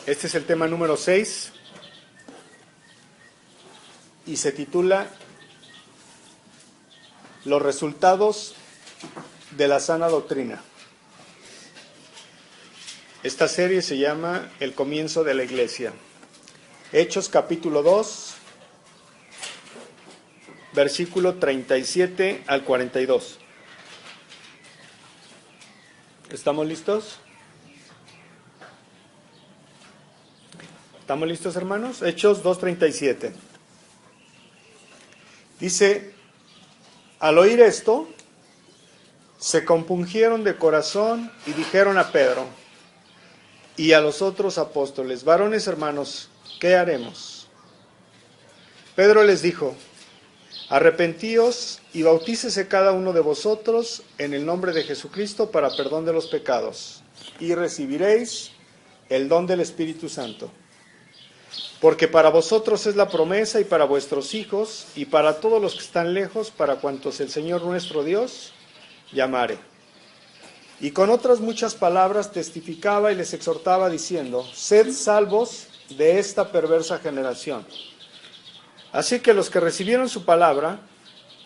Este es el tema número 6 y se titula Los resultados de la sana doctrina. Esta serie se llama El comienzo de la iglesia. Hechos capítulo 2, versículo 37 al 42. ¿Estamos listos? ¿Estamos listos, hermanos? Hechos 2:37. Dice, al oír esto, se compungieron de corazón y dijeron a Pedro y a los otros apóstoles, varones hermanos, ¿qué haremos? Pedro les dijo, arrepentíos y bautícese cada uno de vosotros en el nombre de Jesucristo para perdón de los pecados, y recibiréis el don del Espíritu Santo. Porque para vosotros es la promesa y para vuestros hijos y para todos los que están lejos, para cuantos el Señor nuestro Dios llamare. Y con otras muchas palabras testificaba y les exhortaba diciendo, sed salvos de esta perversa generación. Así que los que recibieron su palabra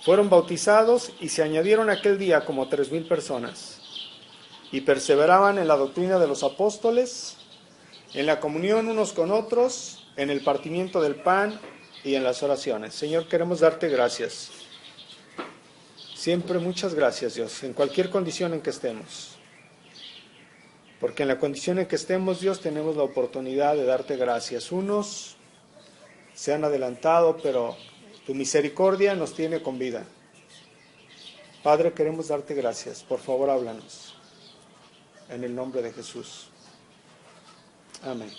fueron bautizados y se añadieron aquel día como 3,000 personas. Y perseveraban en la doctrina de los apóstoles, en la comunión unos con otros, en el partimiento del pan y en las oraciones. Señor, queremos darte gracias. Siempre muchas gracias, Dios, en cualquier condición en que estemos. Porque en la condición en que estemos, Dios, tenemos la oportunidad de darte gracias. Unos se han adelantado, pero tu misericordia nos tiene con vida. Padre, queremos darte gracias. Por favor, háblanos. En el nombre de Jesús. Amén.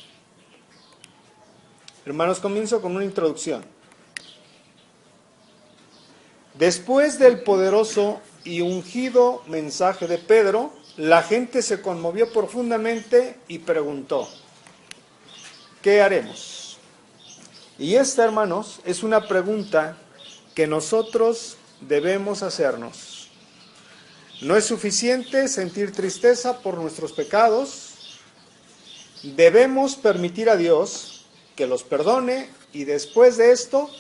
Hermanos, comienzo con una introducción. Después del poderoso y ungido mensaje de Pedro, la gente se conmovió profundamente y preguntó, ¿qué haremos? Y esta, hermanos, es una pregunta que nosotros debemos hacernos. No es suficiente sentir tristeza por nuestros pecados. Debemos permitir a Dios que los perdone y después de esto,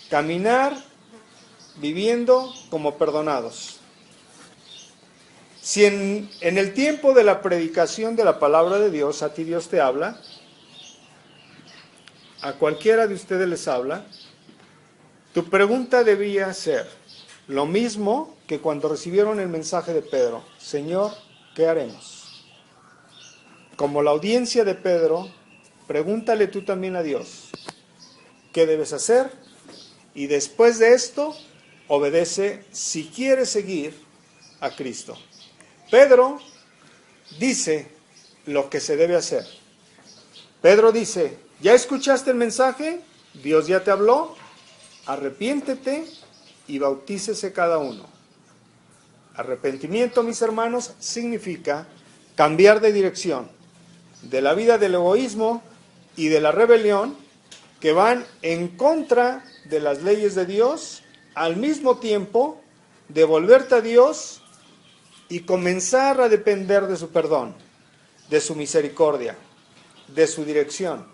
caminar viviendo como perdonados. Si en el tiempo de la predicación de la palabra de Dios, a ti Dios te habla, a cualquiera de ustedes les habla, tu pregunta debía ser lo mismo que cuando recibieron el mensaje de Pedro, Señor, ¿qué haremos? Como la audiencia de Pedro, pregúntale tú también a Dios, ¿qué debes hacer? Y después de esto, obedece si quieres seguir a Cristo. Pedro dice lo que se debe hacer. Pedro dice, ¿ya escuchaste el mensaje? Dios ya te habló, arrepiéntete y bautícese cada uno. Arrepentimiento, mis hermanos, significa cambiar de dirección, de la vida del egoísmo y de la rebelión que van en contra de las leyes de Dios, al mismo tiempo de volverte a Dios y comenzar a depender de su perdón, de su misericordia, de su dirección,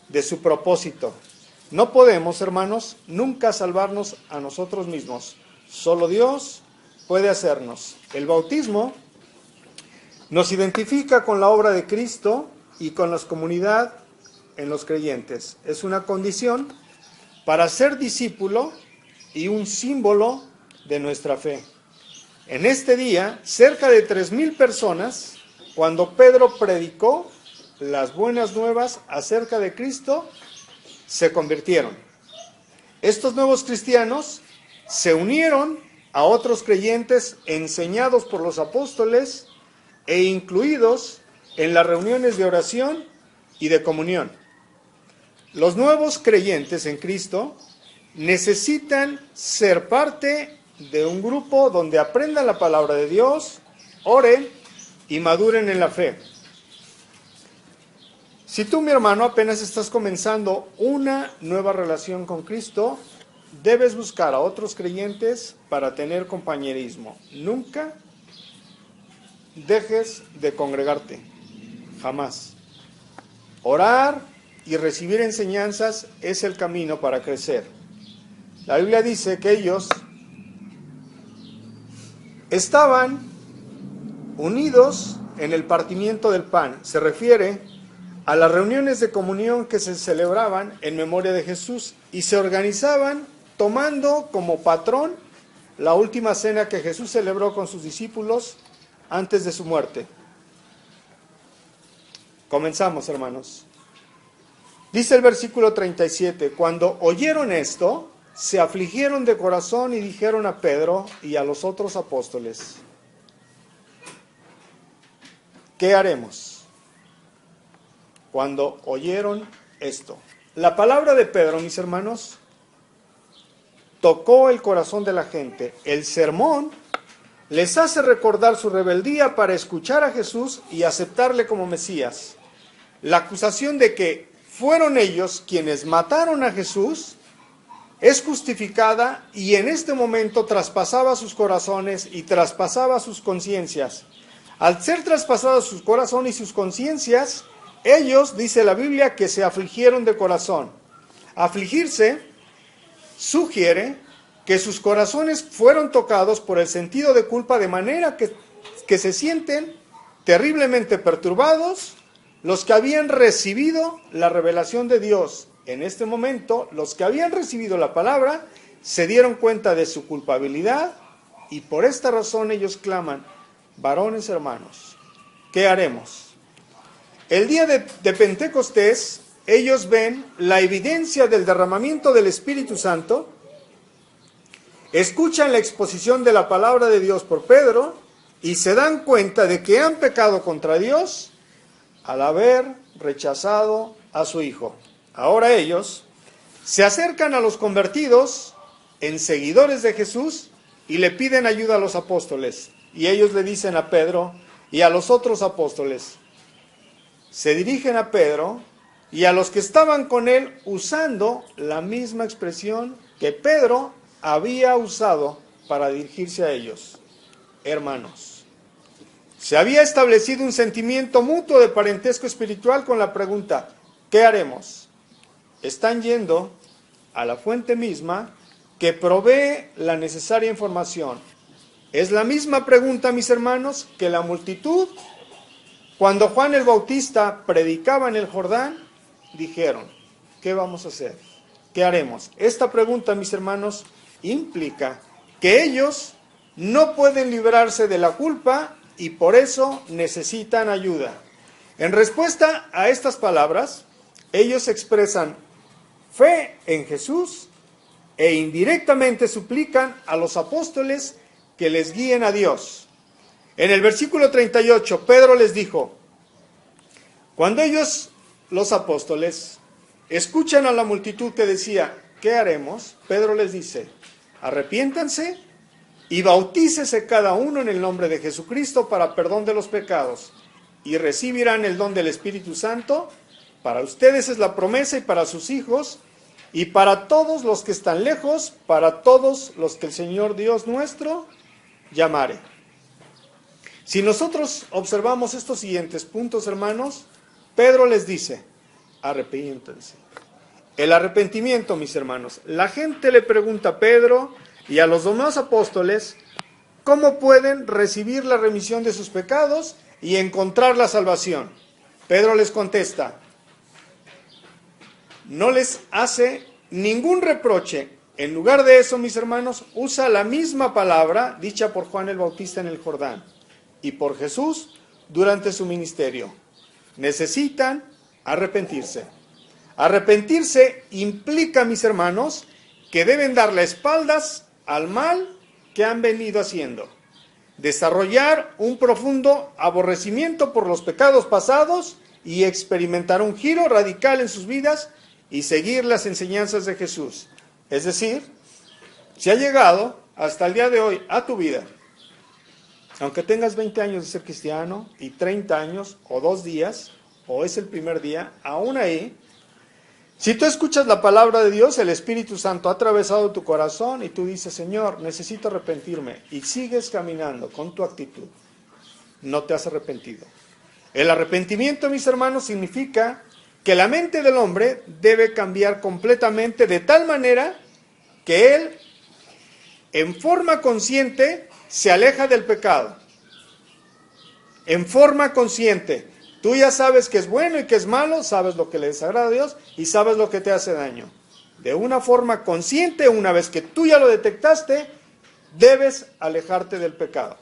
de su propósito. No podemos, hermanos, nunca salvarnos a nosotros mismos. Solo Dios puede hacernos. El bautismo nos identifica con la obra de Cristo y con la comunidad en los creyentes. Es una condición para ser discípulo y un símbolo de nuestra fe. En este día, cerca de 3,000 personas, cuando Pedro predicó las buenas nuevas acerca de Cristo, se convirtieron. Estos nuevos cristianos se unieron a otros creyentes enseñados por los apóstoles e incluidos en las reuniones de oración y de comunión. Los nuevos creyentes en Cristo necesitan ser parte de un grupo donde aprendan la palabra de Dios, oren y maduren en la fe. Si tú, mi hermano, apenas estás comenzando una nueva relación con Cristo, debes buscar a otros creyentes para tener compañerismo. Nunca dejes de congregarte, jamás. Orar y recibir enseñanzas es el camino para crecer. La Biblia dice que ellos estaban unidos en el partimiento del pan. Se refiere a las reuniones de comunión que se celebraban en memoria de Jesús y se organizaban tomando como patrón la última cena que Jesús celebró con sus discípulos antes de su muerte. Comenzamos, hermanos. Dice el versículo 37, cuando oyeron esto, se afligieron de corazón y dijeron a Pedro y a los otros apóstoles, ¿qué haremos? Cuando oyeron esto. La palabra de Pedro, mis hermanos, tocó el corazón de la gente. El sermón les hace recordar su rebeldía para escuchar a Jesús y aceptarle como Mesías. La acusación de que fueron ellos quienes mataron a Jesús es justificada y en este momento traspasaba sus corazones y traspasaba sus conciencias. Al ser traspasados sus corazones y sus conciencias, ellos, dice la Biblia, que se afligieron de corazón. Afligirse sugiere que sus corazones fueron tocados por el sentido de culpa de manera que se sienten terriblemente perturbados los que habían recibido la revelación de Dios. En este momento, los que habían recibido la palabra se dieron cuenta de su culpabilidad y por esta razón ellos claman, varones hermanos, ¿qué haremos? El día de Pentecostés, ellos ven la evidencia del derramamiento del Espíritu Santo, escuchan la exposición de la palabra de Dios por Pedro y se dan cuenta de que han pecado contra Dios al haber rechazado a su Hijo. Ahora ellos se acercan a los convertidos en seguidores de Jesús y le piden ayuda a los apóstoles. Y ellos le dicen a Pedro y a los otros apóstoles, se dirigen a Pedro y a los que estaban con él usando la misma expresión que Pedro había usado para dirigirse a ellos. Hermanos, se había establecido un sentimiento mutuo de parentesco espiritual con la pregunta, ¿qué haremos? Están yendo a la fuente misma que provee la necesaria información. Es la misma pregunta, mis hermanos, que la multitud, cuando Juan el Bautista predicaba en el Jordán, dijeron, ¿qué vamos a hacer? ¿Qué haremos? Esta pregunta, mis hermanos, implica que ellos no pueden librarse de la culpa y por eso necesitan ayuda. En respuesta a estas palabras, ellos expresan fe en Jesús e indirectamente suplican a los apóstoles que les guíen a Dios. En el versículo 38, Pedro les dijo, cuando ellos, los apóstoles, escuchan a la multitud que decía, ¿qué haremos? Pedro les dice, arrepiéntanse y bautícese cada uno en el nombre de Jesucristo para perdón de los pecados y recibirán el don del Espíritu Santo. Para ustedes es la promesa y para sus hijos y para todos los que están lejos, para todos los que el Señor Dios nuestro llamare. Si nosotros observamos estos siguientes puntos, hermanos, Pedro les dice, arrepiéntanse. El arrepentimiento, mis hermanos, la gente le pregunta a Pedro y a los demás apóstoles, ¿cómo pueden recibir la remisión de sus pecados y encontrar la salvación? Pedro les contesta, no les hace ningún reproche. En lugar de eso, mis hermanos, usa la misma palabra dicha por Juan el Bautista en el Jordán y por Jesús durante su ministerio. Necesitan arrepentirse. Arrepentirse implica, mis hermanos, que deben dar las espaldas al mal que han venido haciendo. Desarrollar un profundo aborrecimiento por los pecados pasados y experimentar un giro radical en sus vidas y seguir las enseñanzas de Jesús. Es decir, si ha llegado hasta el día de hoy a tu vida, aunque tengas 20 años de ser cristiano y 30 años o 2 días, o es el primer día, aún ahí, si tú escuchas la palabra de Dios, el Espíritu Santo ha atravesado tu corazón y tú dices, Señor, necesito arrepentirme, y sigues caminando con tu actitud, no te has arrepentido. El arrepentimiento, mis hermanos, significa que la mente del hombre debe cambiar completamente de tal manera que él, en forma consciente, se aleja del pecado. En forma consciente. Tú ya sabes que es bueno y que es malo, sabes lo que le desagrada a Dios y sabes lo que te hace daño. De una forma consciente, una vez que tú ya lo detectaste, debes alejarte del pecado.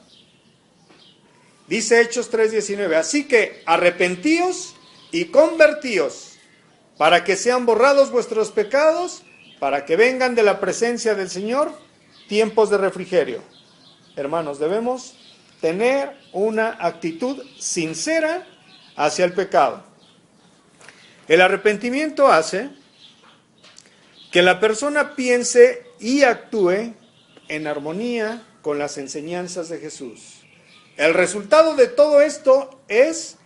Dice Hechos 3:19, así que arrepentíos y convertíos, para que sean borrados vuestros pecados, para que vengan de la presencia del Señor tiempos de refrigerio. Hermanos, debemos tener una actitud sincera hacia el pecado. El arrepentimiento hace que la persona piense y actúe en armonía con las enseñanzas de Jesús. El resultado de todo esto es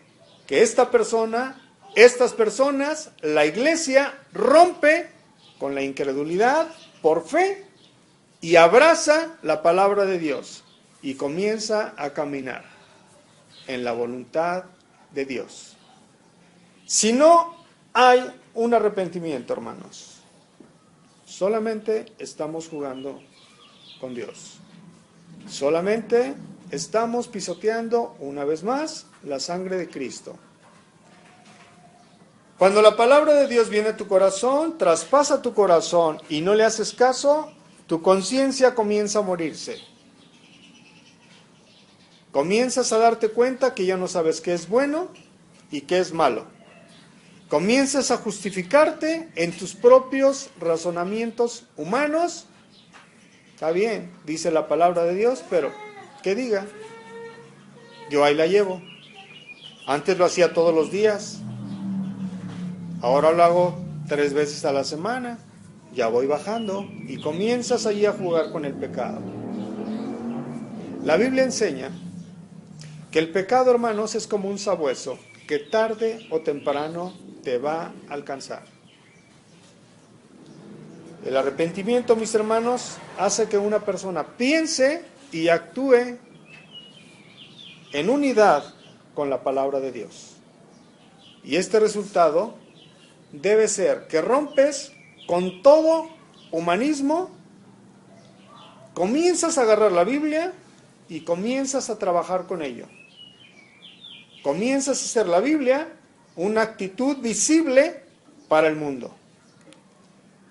que esta persona, estas personas, la iglesia rompe con la incredulidad por fe y abraza la palabra de Dios y comienza a caminar en la voluntad de Dios. Si no hay un arrepentimiento, hermanos, solamente estamos jugando con Dios. Solamente estamos pisoteando una vez más la sangre de Cristo. Cuando la palabra de Dios viene a tu corazón, traspasa tu corazón y no le haces caso, tu conciencia comienza a morirse. Comienzas a darte cuenta que ya no sabes qué es bueno y qué es malo. Comienzas a justificarte en tus propios razonamientos humanos. Está bien, dice la palabra de Dios, pero ¿qué diga? Yo ahí la llevo. Antes lo hacía todos los días. Ahora lo hago 3 veces a la semana. Ya voy bajando y comienzas allí a jugar con el pecado. La Biblia enseña que el pecado, hermanos, es como un sabueso que tarde o temprano te va a alcanzar. El arrepentimiento, mis hermanos, hace que una persona piense y actúe en unidad con la palabra de Dios. Y este resultado debe ser que rompes con todo humanismo, comienzas a agarrar la Biblia y comienzas a trabajar con ello. Comienzas a hacer la Biblia una actitud visible para el mundo.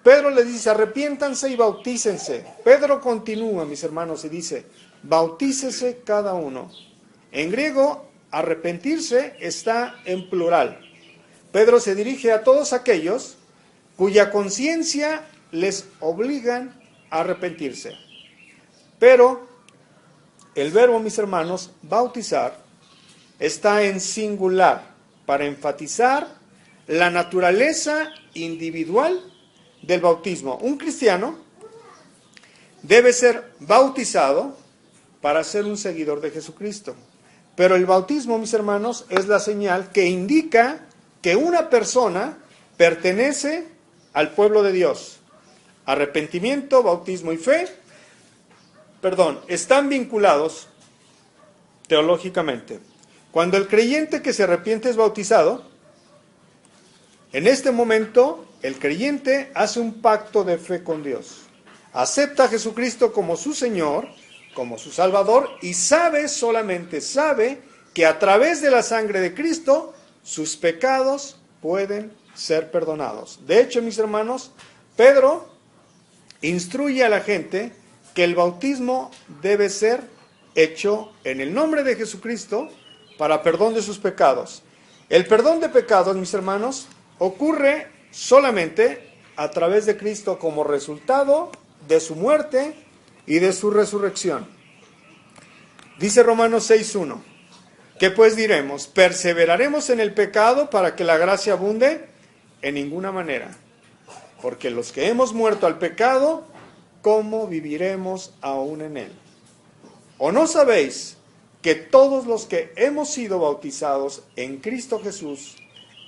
Pedro le dice, arrepiéntanse y bautícense. Pedro continúa, mis hermanos, y dice, bautícese cada uno. En griego, arrepentirse está en plural. Pedro se dirige a todos aquellos cuya conciencia les obligan a arrepentirse. Pero el verbo, mis hermanos, bautizar, está en singular para enfatizar la naturaleza individual del bautismo. Un cristiano debe ser bautizado para ser un seguidor de Jesucristo. Pero el bautismo, mis hermanos, es la señal que indica que una persona pertenece al pueblo de Dios. Arrepentimiento, bautismo y fe, están vinculados teológicamente. Cuando el creyente que se arrepiente es bautizado, en este momento el creyente hace un pacto de fe con Dios. Acepta a Jesucristo como su Señor, como su Salvador, y solamente sabe que a través de la sangre de Cristo sus pecados pueden ser perdonados. De hecho, mis hermanos, Pedro instruye a la gente que el bautismo debe ser hecho en el nombre de Jesucristo para perdón de sus pecados. El perdón de pecados, mis hermanos, ocurre solamente a través de Cristo como resultado de su muerte y de su resurrección. Dice Romanos 6:1, ¿qué pues diremos? ¿Perseveraremos en el pecado para que la gracia abunde? En ninguna manera. Porque los que hemos muerto al pecado, ¿cómo viviremos aún en él? ¿O no sabéis que todos los que hemos sido bautizados en Cristo Jesús,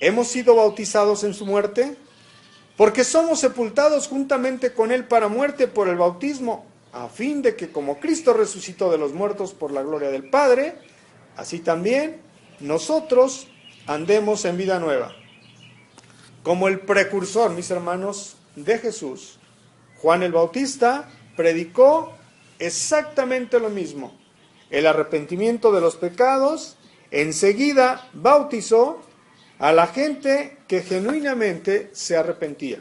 hemos sido bautizados en su muerte? Porque somos sepultados juntamente con él para muerte por el bautismo, a fin de que como Cristo resucitó de los muertos por la gloria del Padre, así también nosotros andemos en vida nueva. como el precursor, mis hermanos, de Jesús. Juan el Bautista predicó exactamente lo mismo, el arrepentimiento de los pecados. Enseguida bautizó a la gente que genuinamente se arrepentía.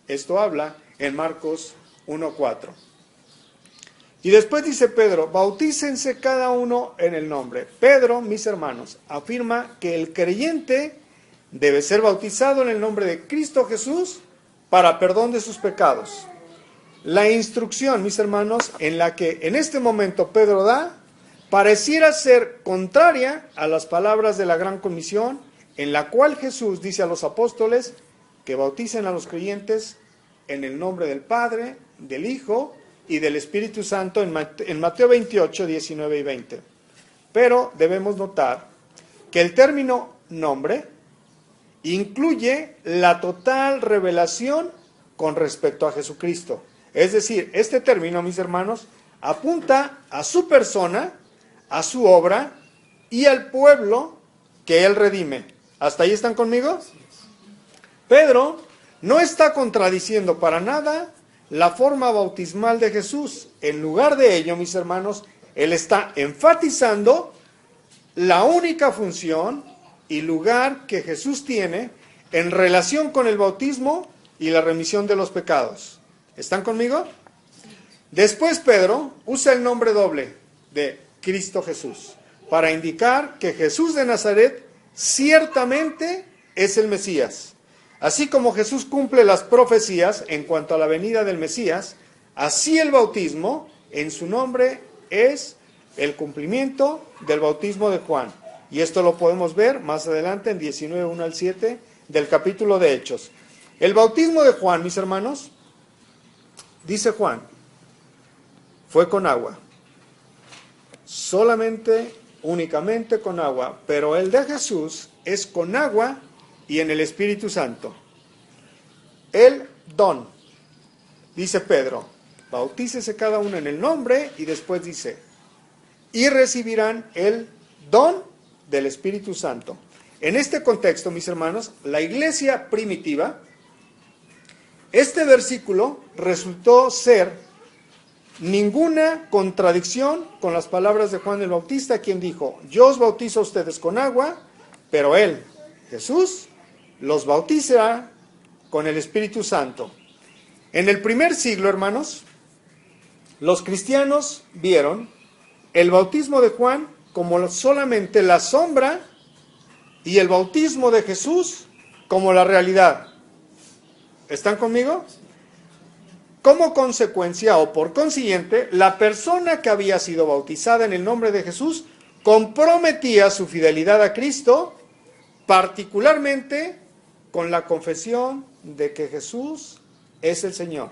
Esto habla en Marcos 1:4. Y después dice Pedro, bautícense cada uno en el nombre. Pedro, mis hermanos, afirma que el creyente debe ser bautizado en el nombre de Cristo Jesús para perdón de sus pecados. La instrucción, mis hermanos, en la que en este momento Pedro da, pareciera ser contraria a las palabras de la Gran Comisión, en la cual Jesús dice a los apóstoles que bauticen a los creyentes en el nombre del Padre, del Hijo y del Espíritu Santo en Mateo 28, 19 y 20. Pero debemos notar que el término nombre incluye la total revelación con respecto a Jesucristo. Es decir, este término, mis hermanos, apunta a su persona, a su obra y al pueblo que Él redime. ¿Hasta ahí están conmigo? Pedro no está contradiciendo para nada la forma bautismal de Jesús. En lugar de ello, mis hermanos, él está enfatizando la única función y lugar que Jesús tiene en relación con el bautismo y la remisión de los pecados. ¿Están conmigo? Después Pedro usa el nombre doble de Cristo Jesús para indicar que Jesús de Nazaret ciertamente es el Mesías. Así como Jesús cumple las profecías en cuanto a la venida del Mesías, así el bautismo en su nombre es el cumplimiento del bautismo de Juan. Y esto lo podemos ver más adelante en 19, 1 al 7 del capítulo de Hechos. El bautismo de Juan, mis hermanos, dice Juan, fue con agua. Solamente, únicamente con agua. Pero el de Jesús es con agua y en el Espíritu Santo. El don, dice Pedro, bautícese cada uno en el nombre, y después dice, y recibirán el don del Espíritu Santo. En este contexto, mis hermanos, la iglesia primitiva, este versículo resultó ser ninguna contradicción con las palabras de Juan el Bautista, quien dijo, yo os bautizo a ustedes con agua, pero él, Jesús, los bautizará con el Espíritu Santo. En el primer siglo, hermanos, los cristianos vieron el bautismo de Juan como solamente la sombra y el bautismo de Jesús como la realidad. ¿Están conmigo? Como consecuencia o por consiguiente, la persona que había sido bautizada en el nombre de Jesús comprometía su fidelidad a Cristo, particularmente con la confesión de que Jesús es el Señor.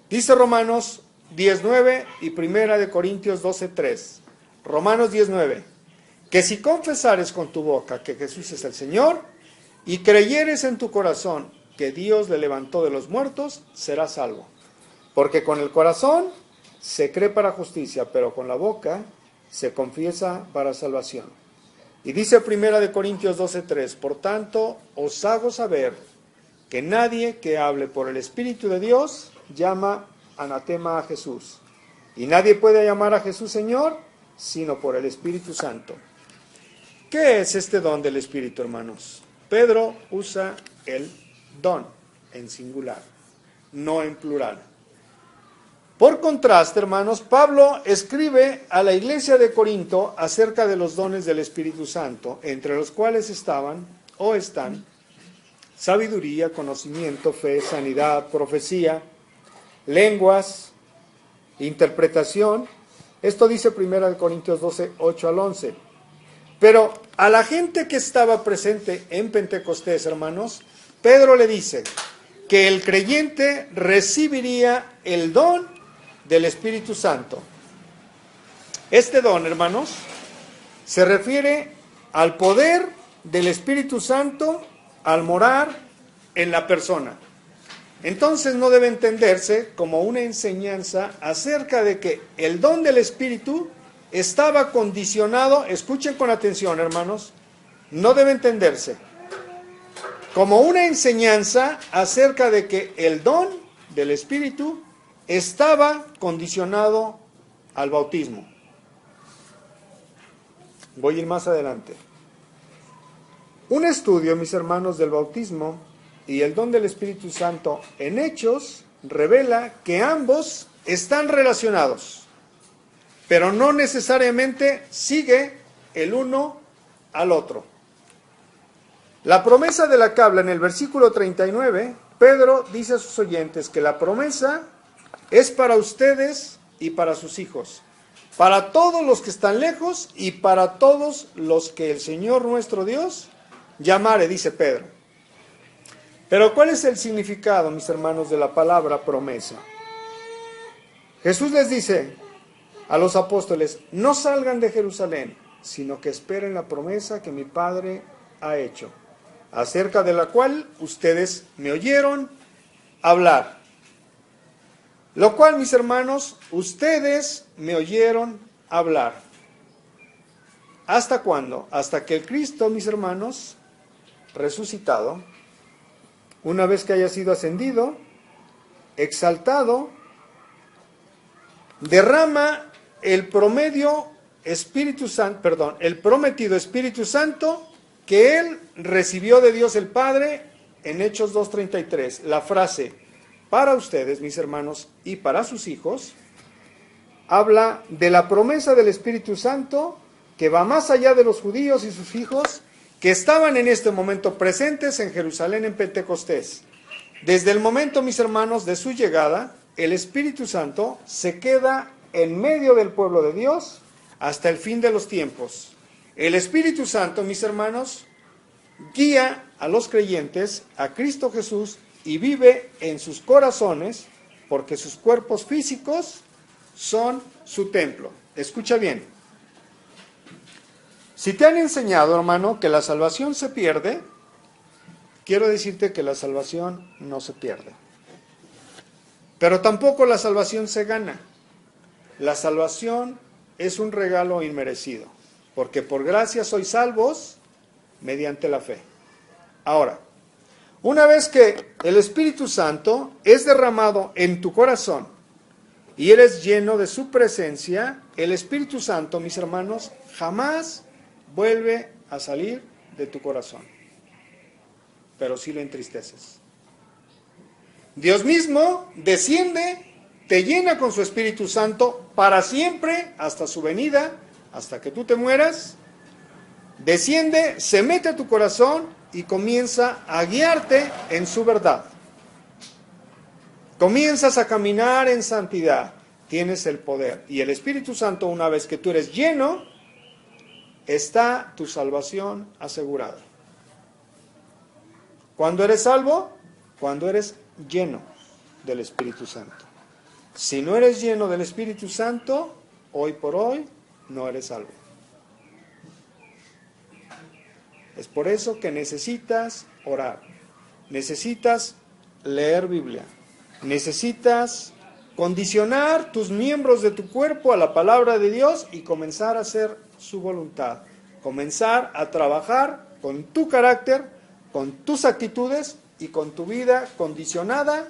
Dice Romanos 10:9 y 1 de Corintios 12:3. Romanos 10:9. Que si confesares con tu boca que Jesús es el Señor y creyeres en tu corazón que Dios le levantó de los muertos, serás salvo. Porque con el corazón se cree para justicia, pero con la boca se confiesa para salvación. Y dice 1 de Corintios 12:3, por tanto, os hago saber que nadie que hable por el Espíritu de Dios llama anatema a Jesús. Y nadie puede llamar a Jesús Señor, sino por el Espíritu Santo. ¿Qué es este don del Espíritu, hermanos? Pedro usa el don en singular, no en plural. Por contraste, hermanos, Pablo escribe a la iglesia de Corinto acerca de los dones del Espíritu Santo, entre los cuales estaban o están sabiduría, conocimiento, fe, sanidad, profecía, lenguas, interpretación. Esto dice 1 Corintios 12, 8 al 11. Pero a la gente que estaba presente en Pentecostés, hermanos, Pedro le dice que el creyente recibiría el don del Espíritu Santo. Este don, hermanos, se refiere al poder del Espíritu Santo al morar en la persona. Entonces no debe entenderse como una enseñanza acerca de que el don del Espíritu estaba condicionado, escuchen con atención, hermanos, no debe entenderse como una enseñanza acerca de que el don del Espíritu estaba condicionado al bautismo. Voy a ir más adelante. Un estudio, mis hermanos, del bautismo y el don del Espíritu Santo en Hechos revela que ambos están relacionados, pero no necesariamente sigue el uno al otro. La promesa de la que habla en el versículo 39, Pedro dice a sus oyentes que la promesa es para ustedes y para sus hijos, para todos los que están lejos y para todos los que el Señor nuestro Dios llamare, dice Pedro. Pero ¿cuál es el significado, mis hermanos, de la palabra promesa? Jesús les dice a los apóstoles, no salgan de Jerusalén, sino que esperen la promesa que mi Padre ha hecho, acerca de la cual ustedes me oyeron hablar. Lo cual, mis hermanos, ustedes me oyeron hablar. ¿Hasta cuándo? Hasta que el Cristo, mis hermanos, resucitado, una vez que haya sido ascendido, exaltado, derrama el prometido Espíritu Santo que él recibió de Dios el Padre en Hechos 2:33. La frase, para ustedes, mis hermanos, y para sus hijos, habla de la promesa del Espíritu Santo que va más allá de los judíos y sus hijos que estaban en este momento presentes en Jerusalén en Pentecostés. Desde el momento, mis hermanos, de su llegada, el Espíritu Santo se queda en medio del pueblo de Dios hasta el fin de los tiempos. El Espíritu Santo, mis hermanos, guía a los creyentes a Cristo Jesús y vive en sus corazones porque sus cuerpos físicos son su templo. Escucha bien. Si te han enseñado, hermano, que la salvación se pierde, quiero decirte que la salvación no se pierde. Pero tampoco la salvación se gana. La salvación es un regalo inmerecido, porque por gracia sois salvos mediante la fe. Ahora, una vez que el Espíritu Santo es derramado en tu corazón y eres lleno de su presencia, el Espíritu Santo, mis hermanos, jamás vuelve a salir de tu corazón, pero sí lo entristeces. Dios mismo desciende, te llena con su Espíritu Santo para siempre, hasta su venida, hasta que tú te mueras. Desciende, se mete a tu corazón y comienza a guiarte en su verdad. Comienzas a caminar en santidad, tienes el poder. Y el Espíritu Santo, una vez que tú eres lleno, está tu salvación asegurada. ¿Cuándo eres salvo? Cuando eres lleno del Espíritu Santo. Si no eres lleno del Espíritu Santo, hoy por hoy no eres salvo. Es por eso que necesitas orar, necesitas leer Biblia, necesitas condicionar tus miembros de tu cuerpo a la palabra de Dios y comenzar a hacer su voluntad, comenzar a trabajar con tu carácter, con tus actitudes y con tu vida condicionada,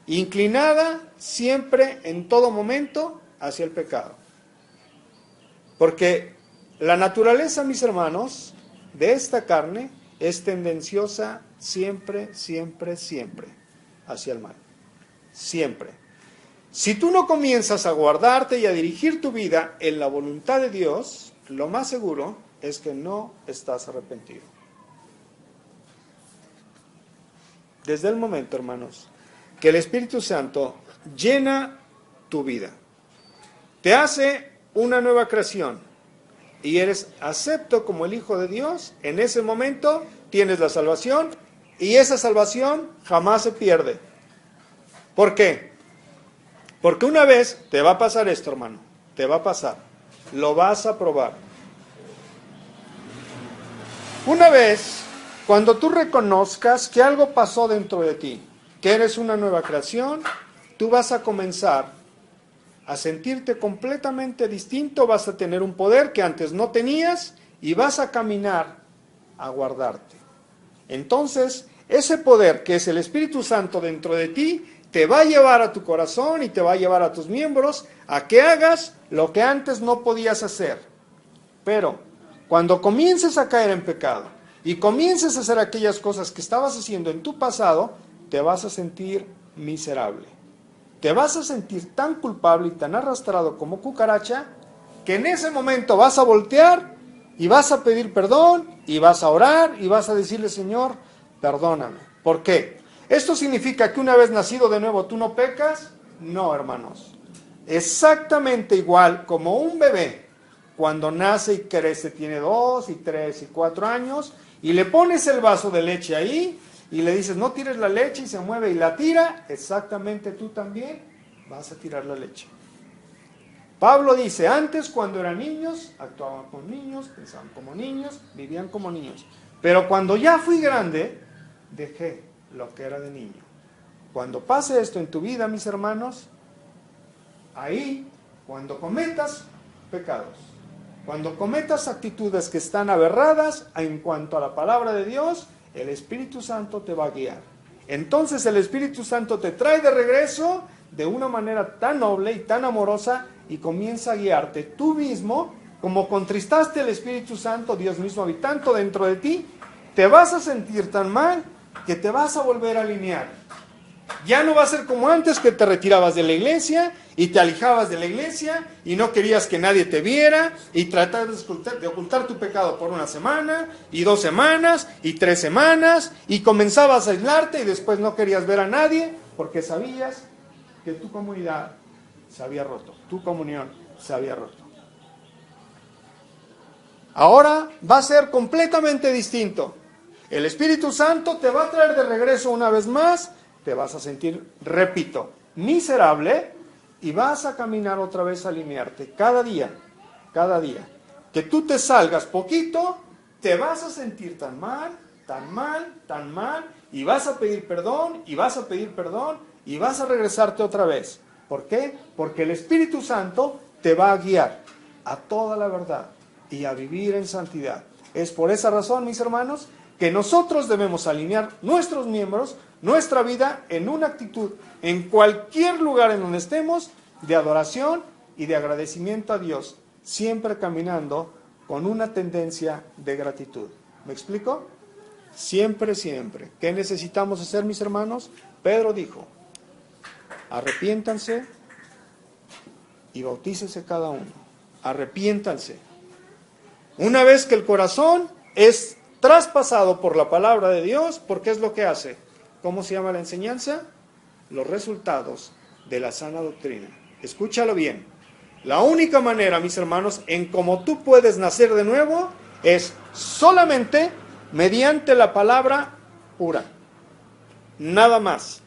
inclinada siempre, en todo momento, hacia el pecado. Porque la naturaleza, mis hermanos, de esta carne es tendenciosa siempre, siempre, siempre hacia el mal. Siempre. Si tú no comienzas a guardarte y a dirigir tu vida en la voluntad de Dios, lo más seguro es que no estás arrepentido. Desde el momento, hermanos, que el Espíritu Santo llena tu vida, te hace una nueva creación y eres acepto como el Hijo de Dios, en ese momento tienes la salvación y esa salvación jamás se pierde. ¿Por qué? Porque una vez te va a pasar esto, hermano, te va a pasar, lo vas a probar. Una vez, cuando tú reconozcas que algo pasó dentro de ti, que eres una nueva creación, tú vas a comenzar a sentirte completamente distinto, vas a tener un poder que antes no tenías y vas a caminar a guardarte. Entonces, ese poder que es el Espíritu Santo dentro de ti, te va a llevar a tu corazón y te va a llevar a tus miembros a que hagas lo que antes no podías hacer. Pero cuando comiences a caer en pecado y comiences a hacer aquellas cosas que estabas haciendo en tu pasado, te vas a sentir miserable. Te vas a sentir tan culpable y tan arrastrado como cucaracha que en ese momento vas a voltear y vas a pedir perdón y vas a orar y vas a decirle: Señor, perdóname. ¿Por qué? ¿Esto significa que una vez nacido de nuevo tú no pecas? No, hermanos. Exactamente igual como un bebé, cuando nace y crece, tiene 2 y 3 y 4 años, y le pones el vaso de leche ahí, y le dices: no tires la leche, y se mueve y la tira, exactamente tú también vas a tirar la leche. Pablo dice: antes, cuando eran niños, actuaban como niños, pensaban como niños, vivían como niños. Pero cuando ya fui grande, dejé lo que era de niño. Cuando pase esto en tu vida, mis hermanos, ahí, cuando cometas pecados, cuando cometas actitudes que están aberradas en cuanto a la palabra de Dios, el Espíritu Santo te va a guiar. Entonces el Espíritu Santo te trae de regreso de una manera tan noble y tan amorosa y comienza a guiarte tú mismo. Como contristaste al Espíritu Santo, Dios mismo habitando dentro de ti, te vas a sentir tan mal que te vas a volver a alinear. Ya no va a ser como antes, que te retirabas de la iglesia y te alejabas de la iglesia y no querías que nadie te viera y tratabas de ocultar tu pecado por 1 semana y 2 semanas y 3 semanas y comenzabas a aislarte y después no querías ver a nadie porque sabías que tu comunidad se había roto, tu comunión se había roto. Ahora va a ser completamente distinto. El Espíritu Santo te va a traer de regreso una vez más, te vas a sentir, repito, miserable y vas a caminar otra vez a alinearte cada día. Que tú te salgas poquito, te vas a sentir tan mal, y vas a pedir perdón, y vas a pedir perdón, y vas a regresarte otra vez. ¿Por qué? Porque el Espíritu Santo te va a guiar a toda la verdad y a vivir en santidad. Es por esa razón, mis hermanos, que nosotros debemos alinear nuestros miembros, nuestra vida en una actitud, en cualquier lugar en donde estemos, de adoración y de agradecimiento a Dios, siempre caminando con una tendencia de gratitud. ¿Me explico? Siempre. ¿Qué necesitamos hacer, mis hermanos? Pedro dijo: arrepiéntanse y bautícese cada uno. Arrepiéntanse. Una vez que el corazón es traspasado por la palabra de Dios, ¿por qué es lo que hace? ¿Cómo se llama la enseñanza? Los resultados de la sana doctrina. Escúchalo bien. La única manera, mis hermanos, en cómo tú puedes nacer de nuevo es solamente mediante la palabra pura. Nada más.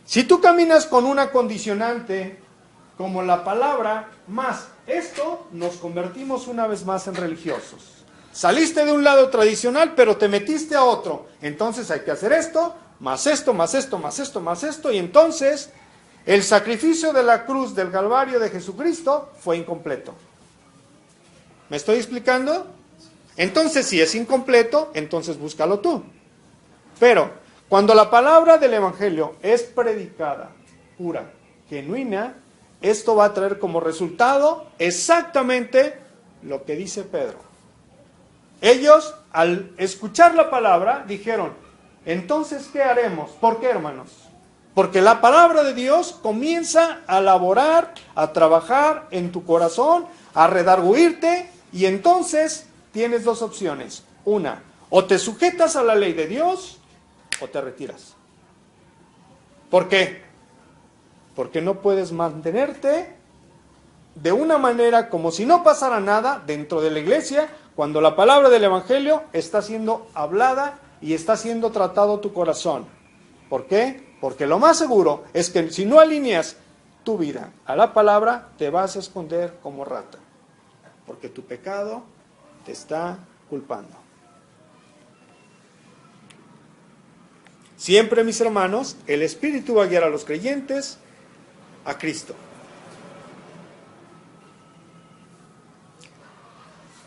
Si tú caminas con una condicionante como la palabra más esto, nos convertimos una vez más en religiosos. Saliste de un lado tradicional, pero te metiste a otro. Entonces hay que hacer esto, más esto, más esto, más esto, más esto. Y entonces el sacrificio de la cruz del Calvario de Jesucristo fue incompleto. ¿Me estoy explicando? Entonces, si es incompleto, entonces búscalo tú. Pero cuando la palabra del Evangelio es predicada, pura, genuina, esto va a traer como resultado exactamente lo que dice Pedro. Ellos, al escuchar la palabra, dijeron: entonces, ¿qué haremos? ¿Por qué, hermanos? Porque la palabra de Dios comienza a laborar, a trabajar en tu corazón, a redarguirte, y entonces tienes 2 opciones. Una, o te sujetas a la ley de Dios, o te retiras. ¿Por qué? Porque no puedes mantenerte de una manera como si no pasara nada dentro de la iglesia, cuando la palabra del Evangelio está siendo hablada y está siendo tratado tu corazón. ¿Por qué? Porque lo más seguro es que si no alineas tu vida a la palabra, te vas a esconder como rata, porque tu pecado te está culpando. Siempre, mis hermanos, el Espíritu va a guiar a los creyentes a Cristo.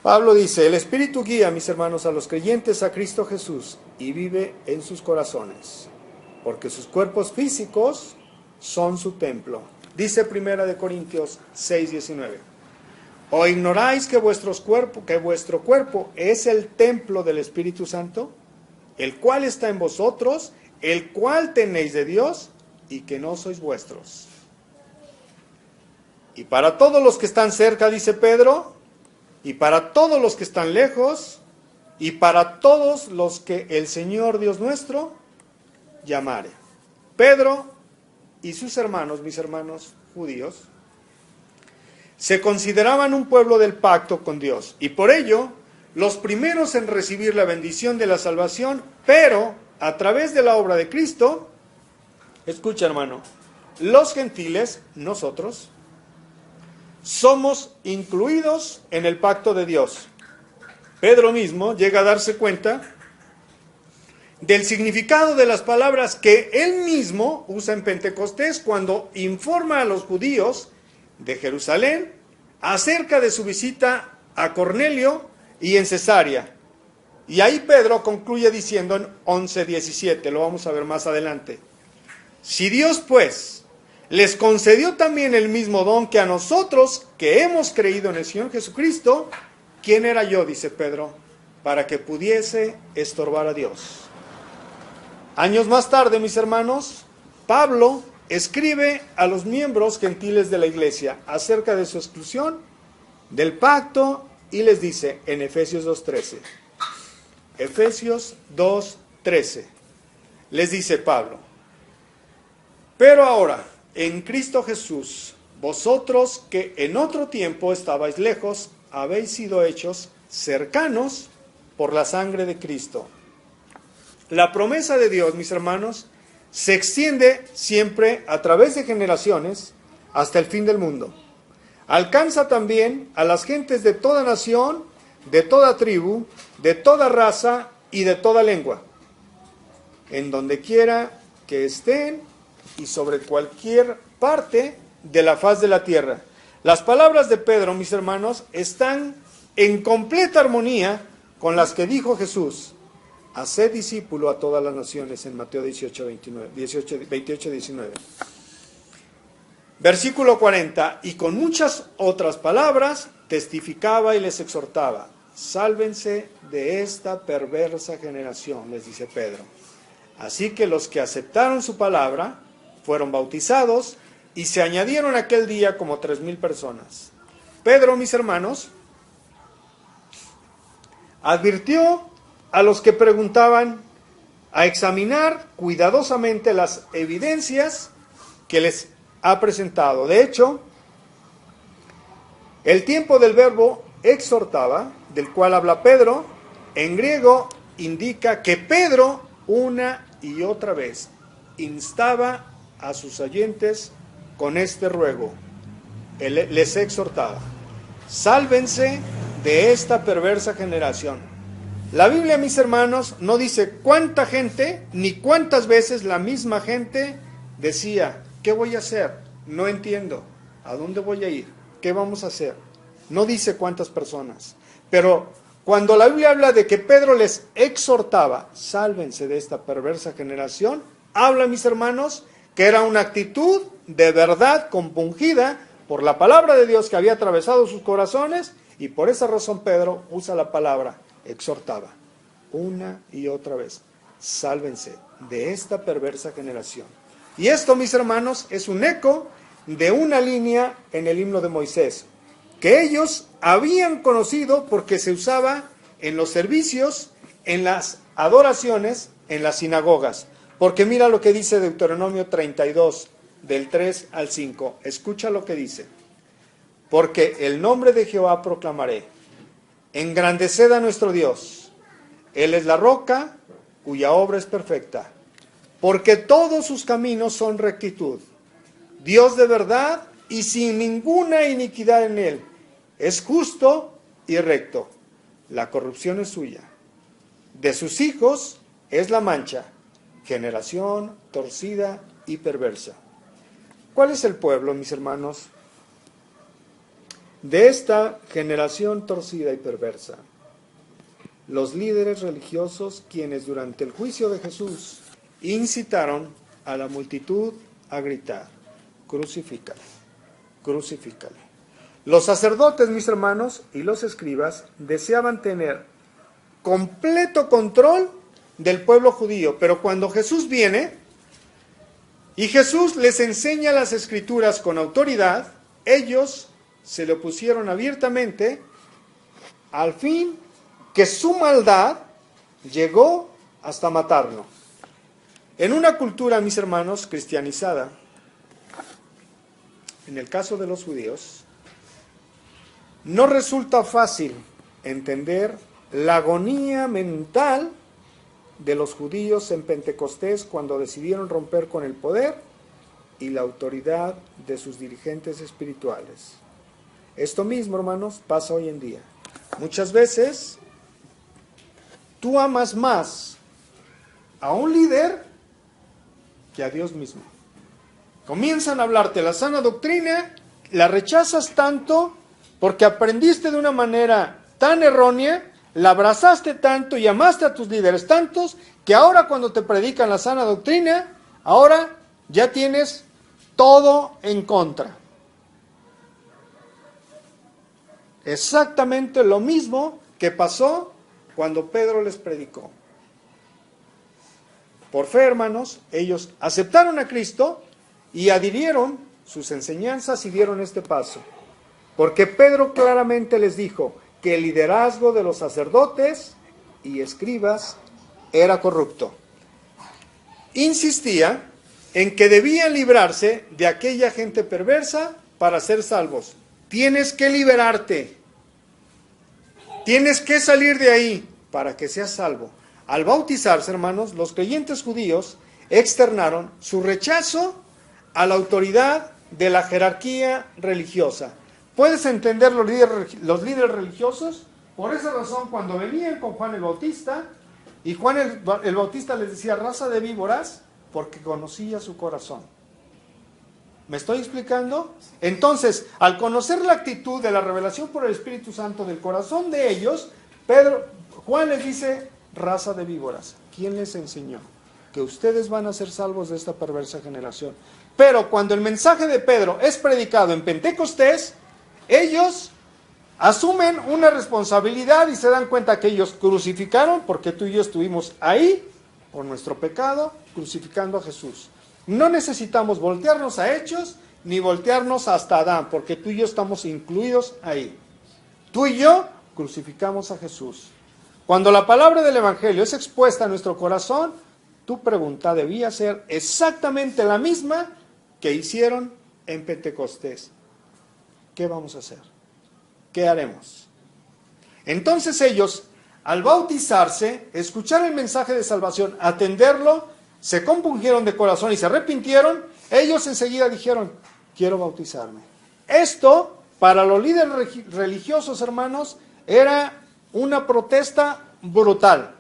Pablo dice, el Espíritu guía, mis hermanos, a los creyentes a Cristo Jesús y vive en sus corazones, porque sus cuerpos físicos son su templo. Dice 1 Corintios 6:19. ¿O ignoráis que vuestro cuerpo es el templo del Espíritu Santo, el cual está en vosotros, el cual tenéis de Dios y que no sois vuestros? Y para todos los que están cerca, dice Pedro, y para todos los que están lejos, y para todos los que el Señor Dios nuestro llamare. Pedro y sus hermanos, mis hermanos judíos, se consideraban un pueblo del pacto con Dios, y por ello, los primeros en recibir la bendición de la salvación, pero a través de la obra de Cristo, escucha hermano, los gentiles, nosotros, somos incluidos en el pacto de Dios. Pedro mismo llega a darse cuenta del significado de las palabras que él mismo usa en Pentecostés cuando informa a los judíos de Jerusalén acerca de su visita a Cornelio y en Cesarea. Y ahí Pedro concluye diciendo en 11:17, lo vamos a ver más adelante. Si Dios pues les concedió también el mismo don que a nosotros que hemos creído en el Señor Jesucristo, ¿quién era yo, dice Pedro, para que pudiese estorbar a Dios? Años más tarde, mis hermanos, Pablo escribe a los miembros gentiles de la iglesia acerca de su exclusión del pacto y les dice en Efesios 2:13, Efesios 2:13, les dice Pablo, pero ahora, en Cristo Jesús, vosotros que en otro tiempo estabais lejos, habéis sido hechos cercanos por la sangre de Cristo. La promesa de Dios, mis hermanos, se extiende siempre a través de generaciones hasta el fin del mundo. Alcanza también a las gentes de toda nación, de toda tribu, de toda raza y de toda lengua, en donde quiera que estén y sobre cualquier parte de la faz de la tierra. Las palabras de Pedro, mis hermanos, están en completa armonía con las que dijo Jesús: haced discípulo a todas las naciones, en Mateo 28:19. Versículo 40, y con muchas otras palabras testificaba y les exhortaba: sálvense de esta perversa generación, les dice Pedro. Así que los que aceptaron su palabra fueron bautizados y se añadieron aquel día como 3,000 personas. Pedro, mis hermanos, advirtió a los que preguntaban a examinar cuidadosamente las evidencias que les ha presentado. De hecho, el tiempo del verbo exhortaba, del cual habla Pedro, en griego indica que Pedro una y otra vez instaba a sus oyentes con este ruego. Él les exhortaba: sálvense de esta perversa generación. La Biblia, mis hermanos, no dice cuánta gente ni cuántas veces la misma gente decía: ¿qué voy a hacer? No entiendo. ¿A dónde voy a ir? ¿Qué vamos a hacer? No dice cuántas personas. Pero cuando la Biblia habla de que Pedro les exhortaba: sálvense de esta perversa generación, habla, mis hermanos, que era una actitud de verdad compungida por la palabra de Dios que había atravesado sus corazones, y por esa razón Pedro usa la palabra exhortaba una y otra vez: sálvense de esta perversa generación. Y esto, mis hermanos, es un eco de una línea en el himno de Moisés, que ellos habían conocido porque se usaba en los servicios, en las adoraciones, en las sinagogas. Porque mira lo que dice Deuteronomio 32, del 3 al 5. Escucha lo que dice: porque el nombre de Jehová proclamaré, engrandeced a nuestro Dios, Él es la roca cuya obra es perfecta, porque todos sus caminos son rectitud, Dios de verdad y sin ninguna iniquidad en Él, es justo y recto, la corrupción es suya, de sus hijos es la mancha, generación torcida y perversa. ¿Cuál es el pueblo, mis hermanos? de esta generación torcida y perversa. Los líderes religiosos, quienes durante el juicio de Jesús incitaron a la multitud a gritar: crucifícale, crucifícale. Los sacerdotes, mis hermanos, y los escribas deseaban tener completo control del pueblo judío, pero cuando Jesús viene y Jesús les enseña las Escrituras con autoridad, ellos se le opusieron abiertamente, al fin que su maldad llegó hasta matarlo. En una cultura, mis hermanos, cristianizada, en el caso de los judíos, no resulta fácil entender la agonía mental de los judíos en Pentecostés cuando decidieron romper con el poder y la autoridad de sus dirigentes espirituales. Esto mismo, hermanos, pasa hoy en día. Muchas veces tú amas más a un líder que a Dios mismo. Comienzan a hablarte la sana doctrina, la rechazas tanto porque aprendiste de una manera tan errónea, la abrazaste tanto y amaste a tus líderes tantos, que ahora cuando te predican la sana doctrina, ahora ya tienes todo en contra. Exactamente lo mismo que pasó cuando Pedro les predicó. Por fe, hermanos, ellos aceptaron a Cristo y adhirieron sus enseñanzas y dieron este paso. Porque Pedro claramente les dijo que el liderazgo de los sacerdotes y escribas era corrupto. Insistía en que debían librarse de aquella gente perversa para ser salvos. Tienes que liberarte. Tienes que salir de ahí para que seas salvo. Al bautizarse, hermanos, los creyentes judíos externaron su rechazo a la autoridad de la jerarquía religiosa. ¿Puedes entender los líderes religiosos? Por esa razón, cuando venían con Juan el Bautista, y Juan el Bautista les decía raza de víboras, porque conocía su corazón. ¿Me estoy explicando? Entonces, al conocer la actitud de la revelación por el Espíritu Santo del corazón de ellos, Juan les dice, raza de víboras. ¿Quién les enseñó? Que ustedes van a ser salvos de esta perversa generación. Pero cuando el mensaje de Pedro es predicado en Pentecostés, ellos asumen una responsabilidad y se dan cuenta que ellos crucificaron, porque tú y yo estuvimos ahí, por nuestro pecado, crucificando a Jesús. No necesitamos voltearnos a Hechos, ni voltearnos hasta Adán, porque tú y yo estamos incluidos ahí. Tú y yo crucificamos a Jesús. Cuando la palabra del Evangelio es expuesta a nuestro corazón, tu pregunta debía ser exactamente la misma que hicieron en Pentecostés. ¿Qué vamos a hacer? ¿Qué haremos? Entonces ellos, al bautizarse, escuchar el mensaje de salvación, atenderlo, se compungieron de corazón y se arrepintieron, ellos enseguida dijeron, quiero bautizarme. Esto, para los líderes religiosos, hermanos, era una protesta brutal.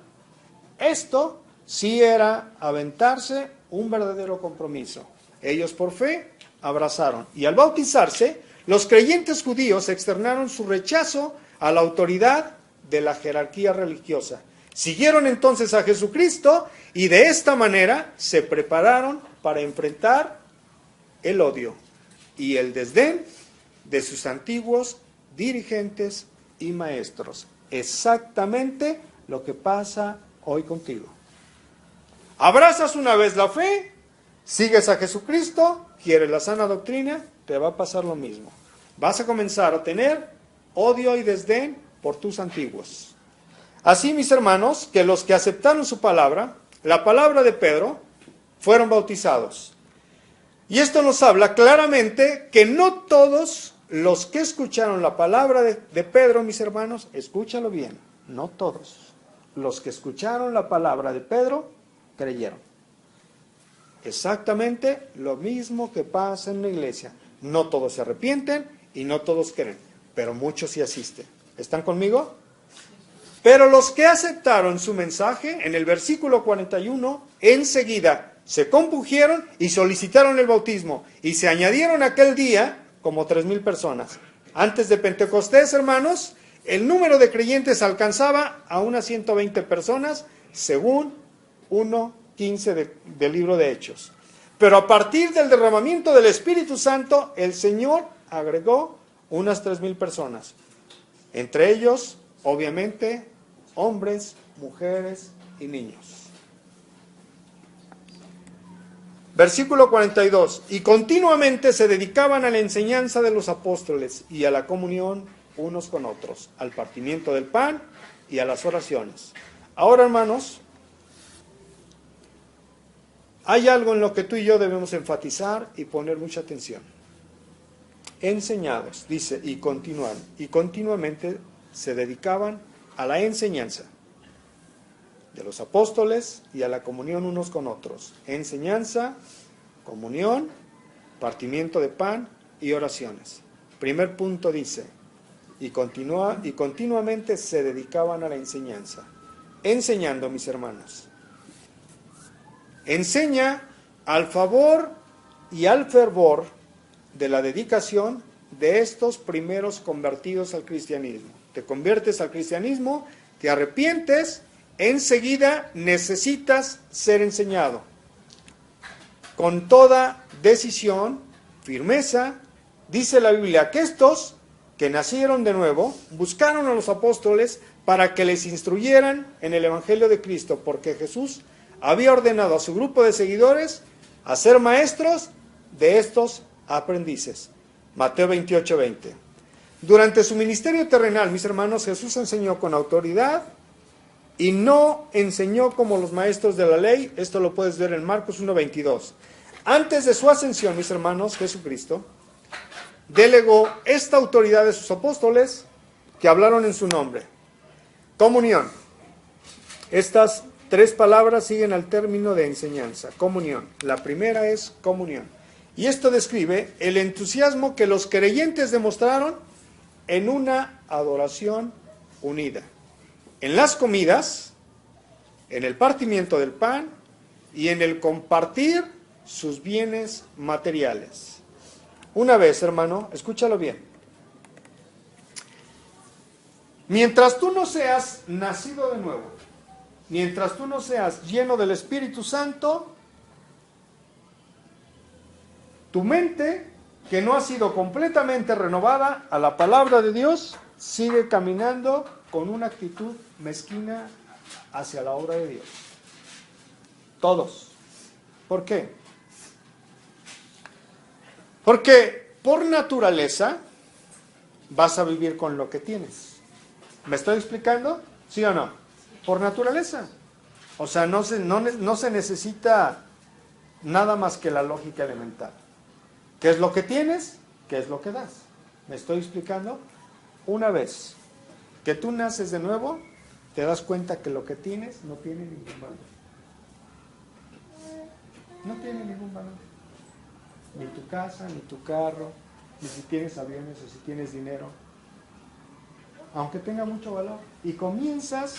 Esto sí era aventarse un verdadero compromiso. Ellos por fe abrazaron. Y al bautizarse, los creyentes judíos externaron su rechazo a la autoridad de la jerarquía religiosa. Siguieron entonces a Jesucristo y de esta manera se prepararon para enfrentar el odio y el desdén de sus antiguos dirigentes y maestros. Exactamente lo que pasa hoy contigo. Abrazas una vez la fe, sigues a Jesucristo, quieres la sana doctrina, te va a pasar lo mismo. Vas a comenzar a tener odio y desdén por tus antiguos. Así, mis hermanos, que los que aceptaron su palabra, la palabra de Pedro, fueron bautizados. Y esto nos habla claramente que no todos los que escucharon la palabra de Pedro, mis hermanos, escúchalo bien, no todos los que escucharon la palabra de Pedro creyeron. Exactamente lo mismo que pasa en la iglesia. No todos se arrepienten y no todos creen, pero muchos sí asisten. ¿Están conmigo? Pero los que aceptaron su mensaje, en el versículo 41, enseguida se compungieron y solicitaron el bautismo, y se añadieron aquel día como 3,000 personas. Antes de Pentecostés, hermanos, el número de creyentes alcanzaba a unas 120 personas, según 1:15 del libro de Hechos. Pero a partir del derramamiento del Espíritu Santo, el Señor agregó unas 3,000 personas. Entre ellos, obviamente, hombres, mujeres y niños. Versículo 42. Y continuamente se dedicaban a la enseñanza de los apóstoles y a la comunión unos con otros, al partimiento del pan y a las oraciones. Ahora, hermanos, hay algo en lo que tú y yo debemos enfatizar y poner mucha atención. Enseñados, dice, y continuamente se dedicaban a la enseñanza de los apóstoles y a la comunión unos con otros. Enseñanza, comunión, partimiento de pan y oraciones. Primer punto dice, y continuamente se dedicaban a la enseñanza. Enseñando, mis hermanos. Enseña al favor y al fervor de la dedicación de estos primeros convertidos al cristianismo. Te conviertes al cristianismo, te arrepientes, enseguida necesitas ser enseñado. Con toda decisión, firmeza, dice la Biblia que estos que nacieron de nuevo buscaron a los apóstoles para que les instruyeran en el Evangelio de Cristo, porque Jesús había ordenado a su grupo de seguidores a ser maestros de estos aprendices. Mateo 28:20. Durante su ministerio terrenal, mis hermanos, Jesús enseñó con autoridad y no enseñó como los maestros de la ley. Esto lo puedes ver en Marcos 1:22. Antes de su ascensión, mis hermanos, Jesucristo delegó esta autoridad de sus apóstoles que hablaron en su nombre. Comunión. Estas 3 palabras siguen al término de enseñanza. Comunión. La primera es comunión. Y esto describe el entusiasmo que los creyentes demostraron en una adoración unida. En las comidas, en el partimiento del pan y en el compartir sus bienes materiales. Una vez, hermano, escúchalo bien. Mientras tú no seas nacido de nuevo, mientras tú no seas lleno del Espíritu Santo, tu mente, que no ha sido completamente renovada a la palabra de Dios, sigue caminando con una actitud mezquina hacia la obra de Dios. Todos. ¿Por qué? Porque por naturaleza vas a vivir con lo que tienes. ¿Me estoy explicando? ¿Sí o no? Por naturaleza. O sea, no se necesita nada más que la lógica elemental. ¿Qué es lo que tienes? ¿Qué es lo que das? ¿Me estoy explicando? Una vez que tú naces de nuevo, te das cuenta que lo que tienes no tiene ningún valor. No tiene ningún valor. Ni tu casa, ni tu carro, ni si tienes aviones o si tienes dinero. Aunque tenga mucho valor. Y comienzas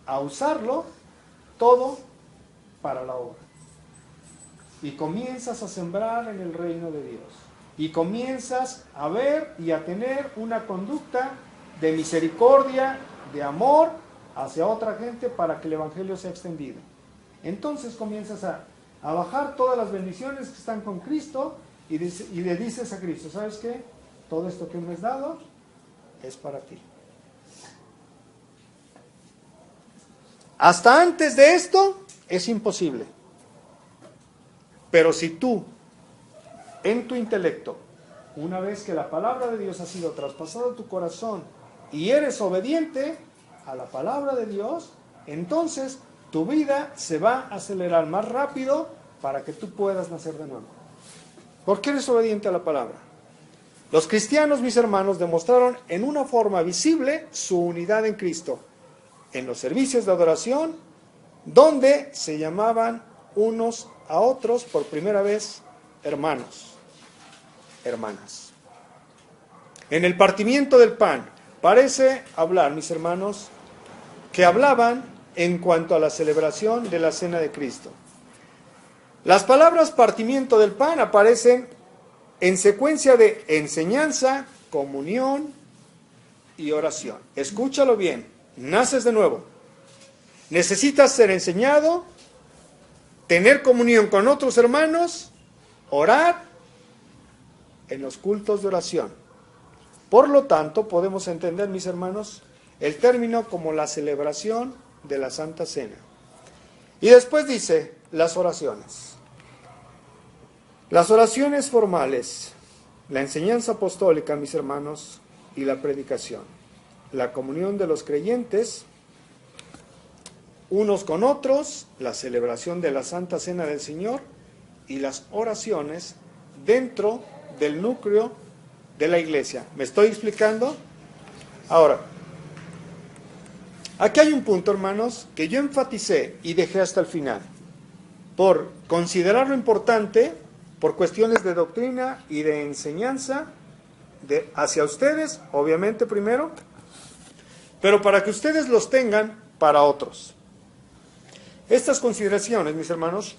a usarlo todo para la obra. Y comienzas a sembrar en el reino de Dios. Y comienzas a ver y a tener una conducta de misericordia, de amor hacia otra gente para que el Evangelio sea extendido. Entonces comienzas a bajar todas las bendiciones que están con Cristo y le dices a Cristo, ¿sabes qué? Todo esto que me has dado es para ti. Hasta antes de esto es imposible. Pero si tú, en tu intelecto, una vez que la palabra de Dios ha sido traspasada a tu corazón y eres obediente a la palabra de Dios, entonces tu vida se va a acelerar más rápido para que tú puedas nacer de nuevo. ¿Por qué eres obediente a la palabra? Los cristianos, mis hermanos, demostraron en una forma visible su unidad en Cristo, en los servicios de adoración, donde se llamaban unos a otros por primera vez hermanos, hermanas. En el partimiento del pan, parece hablar, mis hermanos, que hablaban en cuanto a la celebración de la cena de Cristo. Las palabras partimiento del pan aparecen en secuencia de enseñanza, comunión y oración. Escúchalo bien, naces de nuevo. Necesitas ser enseñado, tener comunión con otros hermanos, orar en los cultos de oración. Por lo tanto, podemos entender, mis hermanos, el término como la celebración de la Santa Cena. Y después dice las oraciones. Las oraciones formales, la enseñanza apostólica, mis hermanos, y la predicación. La comunión de los creyentes unos con otros, la celebración de la Santa Cena del Señor y las oraciones dentro del núcleo de la iglesia. ¿Me estoy explicando? Ahora, aquí hay un punto, hermanos, que yo enfaticé y dejé hasta el final, por considerarlo importante, por cuestiones de doctrina y de enseñanza hacia ustedes, obviamente primero, pero para que ustedes los tengan para otros. Estas consideraciones, mis hermanos,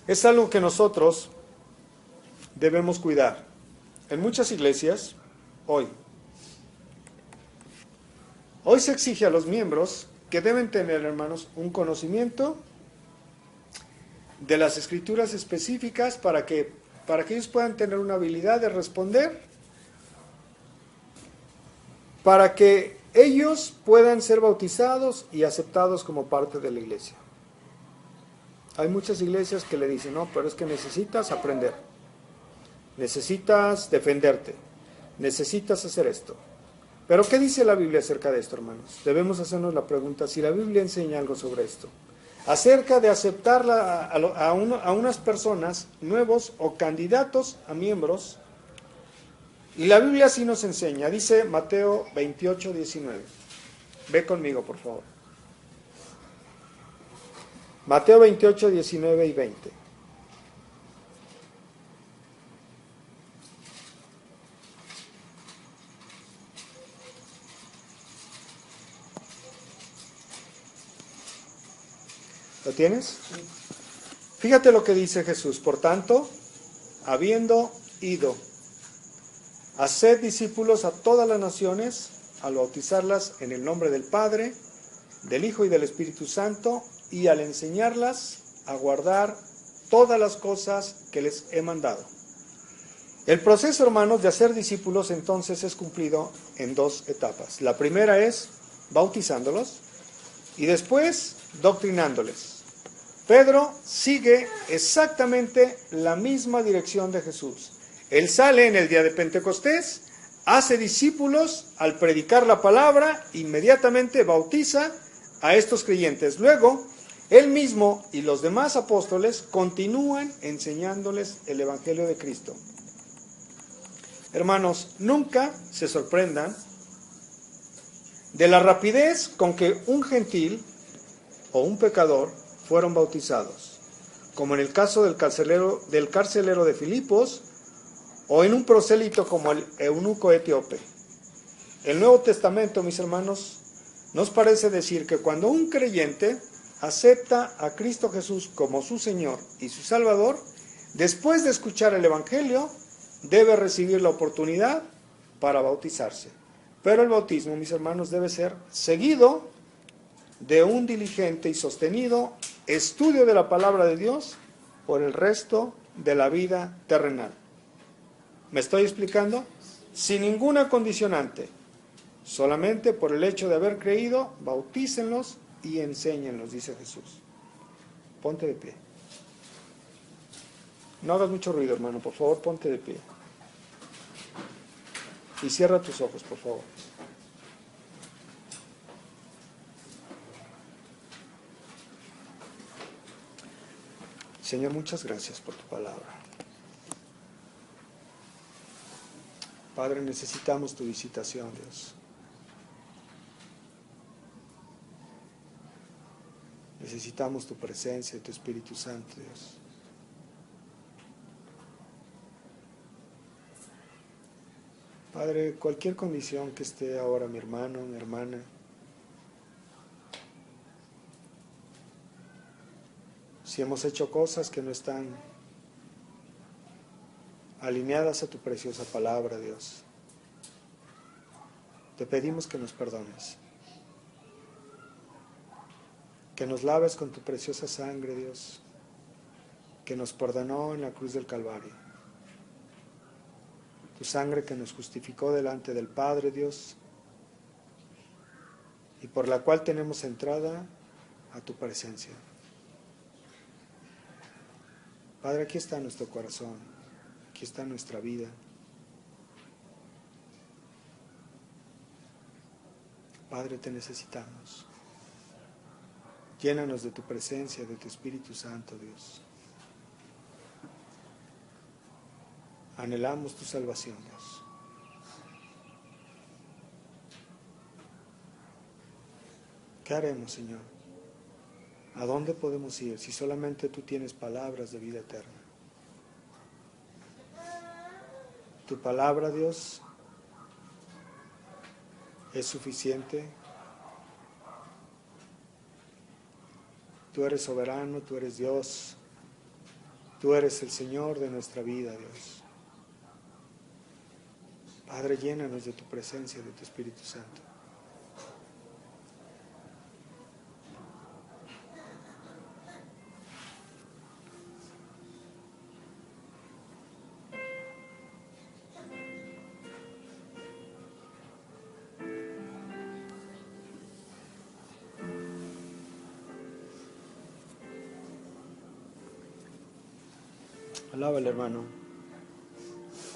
es algo que nosotros debemos cuidar. En muchas iglesias, hoy se exige a los miembros que deben tener, hermanos, un conocimiento de las escrituras específicas para que ellos puedan tener una habilidad de responder, para que ellos puedan ser bautizados y aceptados como parte de la iglesia. Hay muchas iglesias que le dicen, no, pero es que necesitas aprender, necesitas defenderte, necesitas hacer esto. Pero ¿qué dice la Biblia acerca de esto, hermanos? Debemos hacernos la pregunta, si la Biblia enseña algo sobre esto, acerca de aceptar a unas personas nuevos o candidatos a miembros. Y la Biblia sí nos enseña, dice Mateo 28, 19. Ve conmigo, por favor. Mateo 28, 19 y 20. ¿Lo tienes? Fíjate lo que dice Jesús. Por tanto, habiendo ido, haced discípulos a todas las naciones, al bautizarlas en el nombre del Padre, del Hijo y del Espíritu Santo, y al enseñarlas a guardar todas las cosas que les he mandado. El proceso, hermanos, de hacer discípulos entonces es cumplido en dos etapas. La primera es bautizándolos y después doctrinándoles. Pedro sigue exactamente la misma dirección de Jesús. Él sale en el día de Pentecostés, hace discípulos, al predicar la palabra, inmediatamente bautiza a estos creyentes. Luego, él mismo y los demás apóstoles continúan enseñándoles el Evangelio de Cristo. Hermanos, nunca se sorprendan de la rapidez con que un gentil o un pecador fueron bautizados, como en el caso del carcelero de Filipos, o en un prosélito como el eunuco etíope. El Nuevo Testamento, mis hermanos, nos parece decir que cuando un creyente acepta a Cristo Jesús como su Señor y su Salvador, después de escuchar el Evangelio, debe recibir la oportunidad para bautizarse. Pero el bautismo, mis hermanos, debe ser seguido de un diligente y sostenido estudio de la palabra de Dios por el resto de la vida terrenal. ¿Me estoy explicando? Sin ninguna condicionante. Solamente por el hecho de haber creído, bautícenlos y enséñenlos, dice Jesús. Ponte de pie. No hagas mucho ruido, hermano, por favor, ponte de pie. Y cierra tus ojos, por favor. Señor, muchas gracias por tu palabra. Padre, necesitamos tu visitación, Dios. Necesitamos tu presencia y tu Espíritu Santo, Dios. Padre, cualquier condición que esté ahora mi hermano, mi hermana, si hemos hecho cosas que no están alineadas a tu preciosa palabra, Dios, te pedimos que nos perdones, que nos laves con tu preciosa sangre, Dios, que nos perdonó en la cruz del Calvario. Tu sangre que nos justificó delante del Padre, Dios, y por la cual tenemos entrada a tu presencia. Padre, aquí está nuestro corazón, aquí está nuestra vida. Padre, te necesitamos. Llénanos de tu presencia, de tu Espíritu Santo, Dios. Anhelamos tu salvación, Dios. ¿Qué haremos, Señor? ¿A dónde podemos ir si solamente tú tienes palabras de vida eterna? Tu palabra, Dios, es suficiente. Tú eres soberano, tú eres Dios. Tú eres el Señor de nuestra vida, Dios. Padre, llénanos de tu presencia, de tu Espíritu Santo. Alábale, hermano.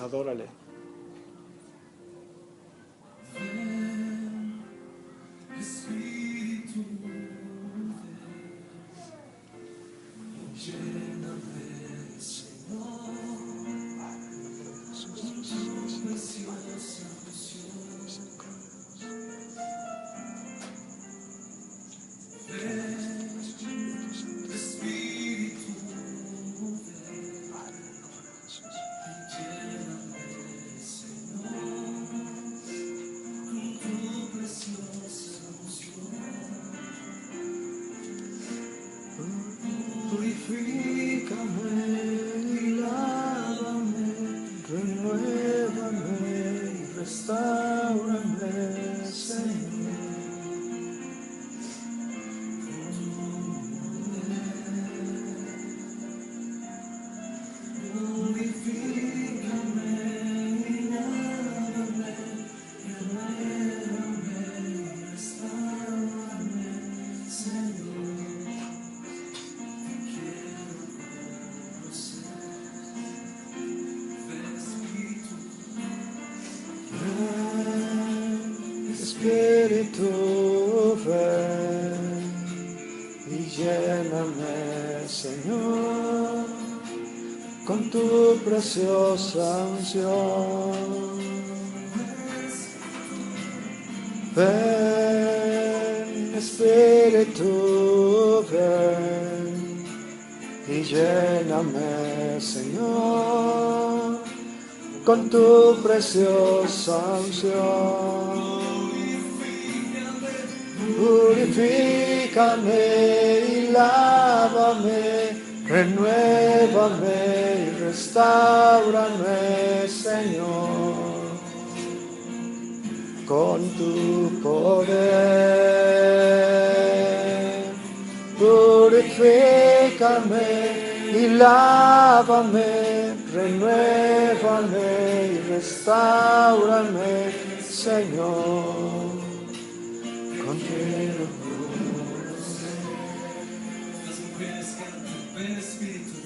Adórale. Purifícame y lávame, renuévame y restáurame, Señor. Purifícame y lávame, renuévame y restáurame, Señor. Espíritu, ven y lléname, Señor, con tu preciosa unción. Ven, Espíritu, ven y lléname, Señor, con tu preciosa unción. Purifícame y lávame, renuévame y restáurame, Señor, con tu poder. Purifícame y lávame, renuévame y restáurame, Señor. Contigo. Las mujeres cantan, ven Espíritu.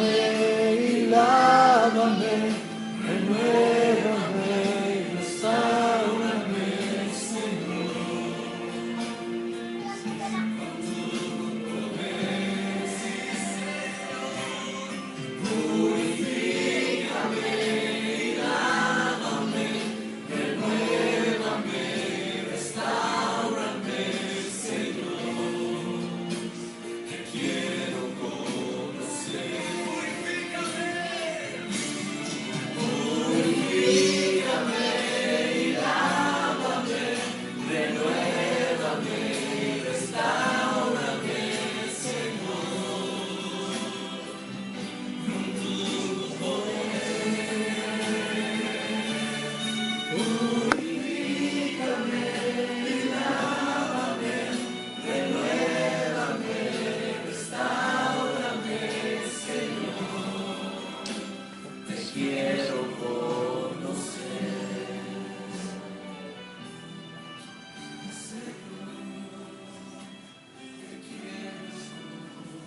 y lávame, renuévame y restáurame,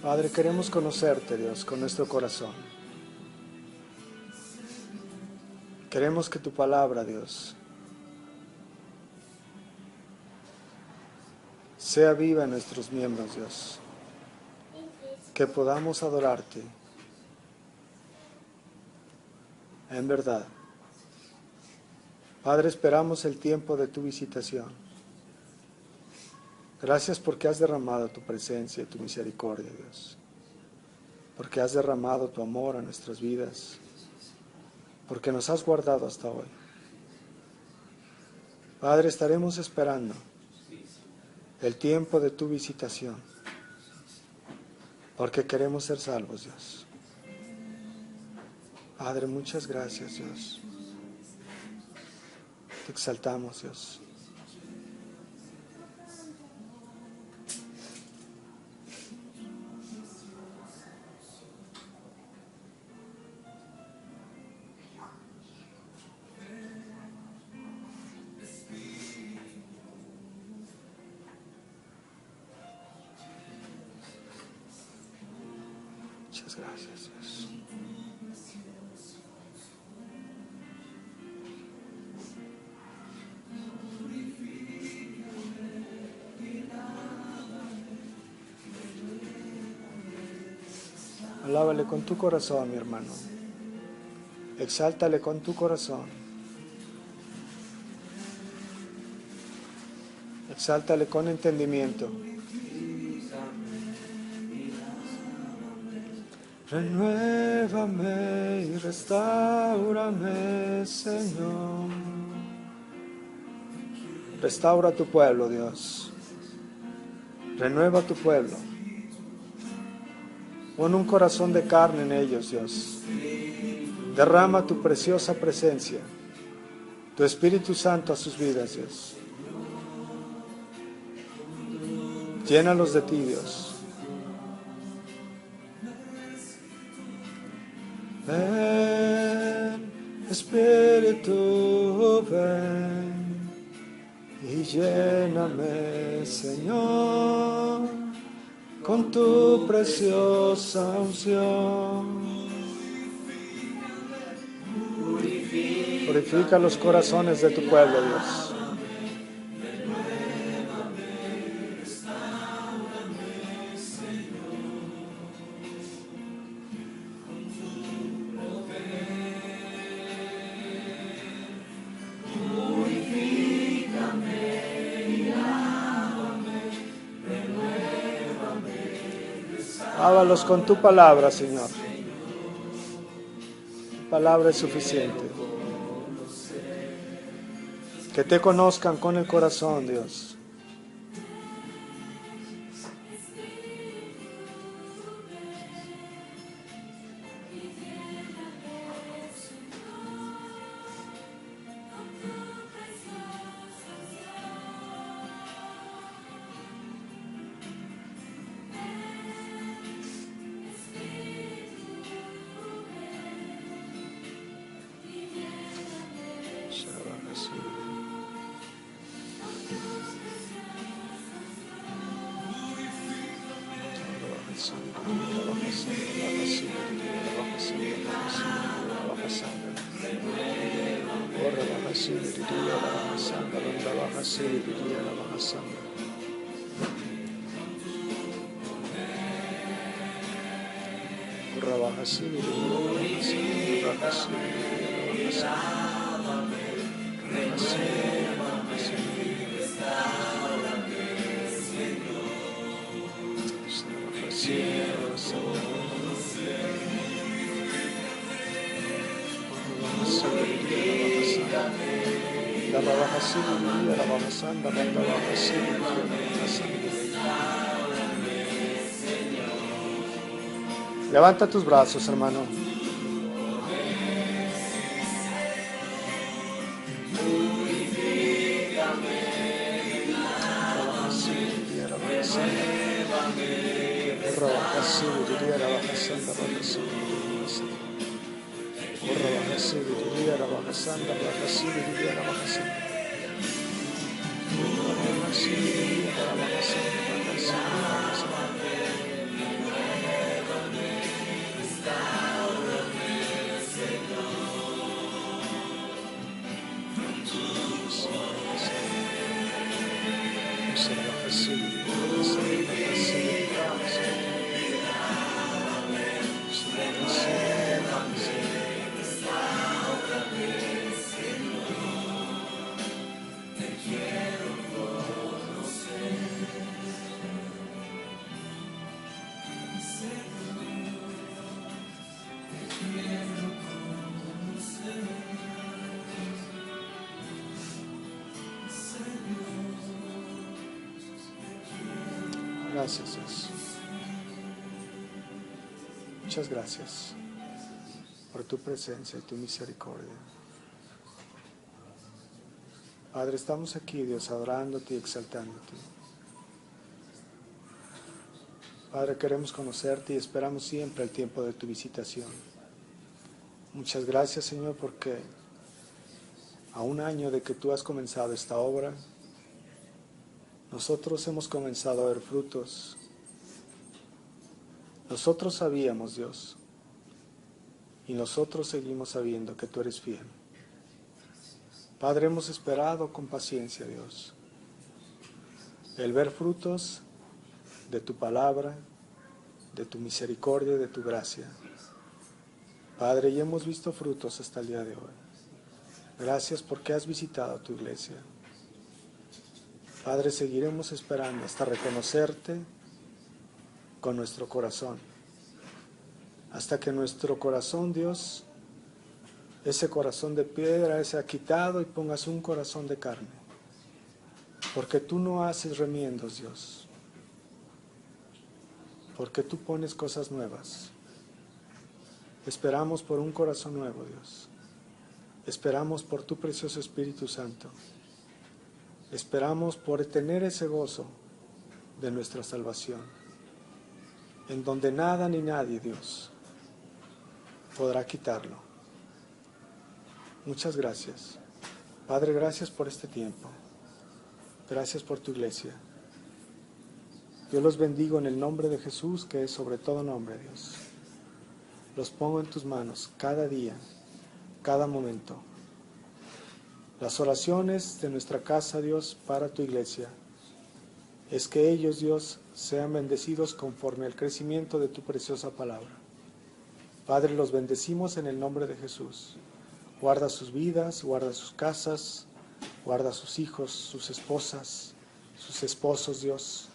Padre, queremos conocerte, Dios, con nuestro corazón. Queremos que tu palabra, Dios, sea viva en nuestros miembros, Dios. Que podamos adorarte en verdad. Padre, esperamos el tiempo de tu visitación. Gracias porque has derramado tu presencia y tu misericordia, Dios. Porque has derramado tu amor a nuestras vidas. Porque nos has guardado hasta hoy. Padre, estaremos esperando el tiempo de tu visitación. Porque queremos ser salvos, Dios. Padre, muchas gracias, Dios. Te exaltamos, Dios. Muchas gracias, Dios. Alábale con tu corazón, mi hermano. Exáltale con tu corazón. Exáltale con entendimiento. Renuévame y restáurame, Señor. Restaura tu pueblo, Dios. Renueva tu pueblo. Pon un corazón de carne en ellos, Dios. Derrama tu preciosa presencia, tu Espíritu Santo a sus vidas, Dios. Llénalos de ti, Dios. Ven, Espíritu, ven y lléname, Señor, con tu preciosa unción. Purifica los corazones de tu pueblo, Dios. Lávalos con tu palabra, Señor. Tu palabra es suficiente. Que te conozcan con el corazón, Dios. Sibiriya Rabaha Sanda Rabaha Sibiriya Rabaha Sanda. Rabaha Sibiriya Rabaha Sibiriya Rabaha Levanta tus brazos, hermano. Gracias, Dios. Muchas gracias por tu presencia y tu misericordia. Padre, estamos aquí, Dios, adorándote y exaltándote. Padre, queremos conocerte y esperamos siempre el tiempo de tu visitación. Muchas gracias, Señor, porque a un año de que tú has comenzado esta obra, nosotros hemos comenzado a ver frutos. Nosotros sabíamos, Dios, y nosotros seguimos sabiendo que tú eres fiel. Padre, hemos esperado con paciencia, Dios, el ver frutos de tu palabra, de tu misericordia, de tu gracia. Padre, y hemos visto frutos hasta el día de hoy. Gracias porque has visitado tu iglesia. Padre, seguiremos esperando hasta reconocerte con nuestro corazón. Hasta que nuestro corazón, Dios, ese corazón de piedra, sea quitado y pongas un corazón de carne. Porque tú no haces remiendos, Dios. Porque tú pones cosas nuevas. Esperamos por un corazón nuevo, Dios. Esperamos por tu precioso Espíritu Santo. Esperamos por tener ese gozo de nuestra salvación, en donde nada ni nadie, Dios, podrá quitarlo. Muchas gracias. Padre, gracias por este tiempo. Gracias por tu iglesia. Yo los bendigo en el nombre de Jesús, que es sobre todo nombre, Dios. Los pongo en tus manos cada día, cada momento. Las oraciones de nuestra casa, Dios, para tu iglesia, es que ellos, Dios, sean bendecidos conforme al crecimiento de tu preciosa palabra. Padre, los bendecimos en el nombre de Jesús. Guarda sus vidas, guarda sus casas, guarda sus hijos, sus esposas, sus esposos, Dios,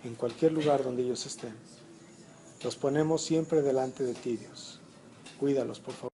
en cualquier lugar donde ellos estén. Los ponemos siempre delante de ti, Dios. Cuídalos, por favor.